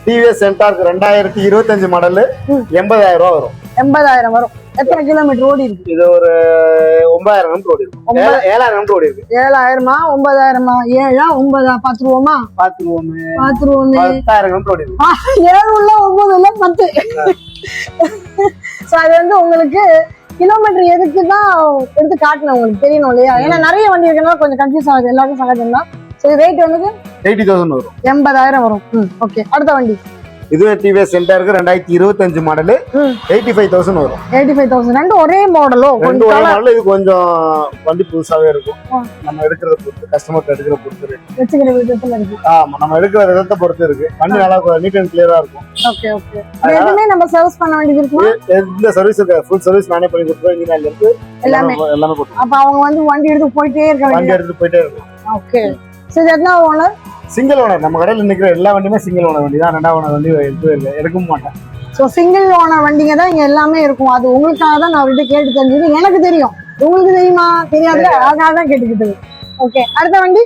TVS சென்டார்க் 2025 model 80,000 ரூபா வரும். 80,000 வரும். எத்தனை கிலோமீட்டர் ஓடி இருக்கு? இது ஒரு 9,000 கிலோமீட்டர் ஓடி இருக்கு. 7,000 கிலோமீட்டர் ஓடி இருக்கு. 7,000மா 9,000மா 7ஆ 9ஆ பாத்துருவோமா? பாத்துருவோமே. 10,000 கிலோமீட்டர் ஓடி இருக்கு. 7 உள்ள 9 உள்ள 10. சோ அது வந்து உங்களுக்கு கிலோமீட்டர் எதுக்கு தான் எடுத்து காட்டணும், உங்களுக்கு தெரியணும் இல்லையா? ஏன்னா நிறைய வண்டி இருக்கனால கொஞ்சம் கன்ஃபியூஸ் ஆகுது எல்லாருக்கும். சகஜம் தான். சோ ரேட் வந்து 80,000 வரும். 80,000 வரும். ஓகே, அடுத்த வண்டி இதுவே டிவிஎஸ் சென்டார்க் 2025 மாடல் 85,000 வரும். 85,000 ரெண்டு ஒரே மாடலோ? ரெண்டு ஒரே மாடல். இது கொஞ்சம் வண்டி புதுசாவே இருக்கும். நம்ம எடுக்கிறத பொறுத்து, கஸ்டமர் எடுக்கிற பொறுத்து இருக்கு. வெச்சுக்கிற விதத்துல இருக்கு. ஆமா, நம்ம எடுக்கிற விதத்தை பொறுத்து இருக்கு. வண்டி நல்லா நீட் அண்ட் கிளியரா இருக்கும். Okay okay. எதுமே நம்ம சர்வீஸ் பண்ண வேண்டியது இருக்குமா? இந்த சர்வீஸ் ஃபுல் சர்வீஸ் நானே பண்ணி கொடுத்துருவேன். இன்ஜினியர்ல இருந்து எல்லாமே கொடுத்துருவேன். அப்ப அவங்க வந்து வண்டி எடுத்து போயிட்டே இருக்க வண்டி எடுத்து போயிட்டே இருக்கும். ஓகே. சரி, எத்தனை ஓனர்? Single owner. நம்ம கடையில் நிற்கிற எல்லா வண்டியுமே சிங்கிள் ஓனர் வண்டி தான். 2வது ஓனர் வண்டி எடுக்க மாட்டேன். ஸோ சிங்கிள் ஓனர் வண்டிங்க தான் இங்க எல்லாமே இருக்கும். அது உங்களுக்காக தான் நான் அவர்கிட்ட கேட்டு தெரிஞ்சது. எனக்கு தெரியும், உங்களுக்கு தெரியுமா தெரியாது, அதனால தான் கேட்டுக்கிட்டது. ஓகே, அடுத்த வண்டி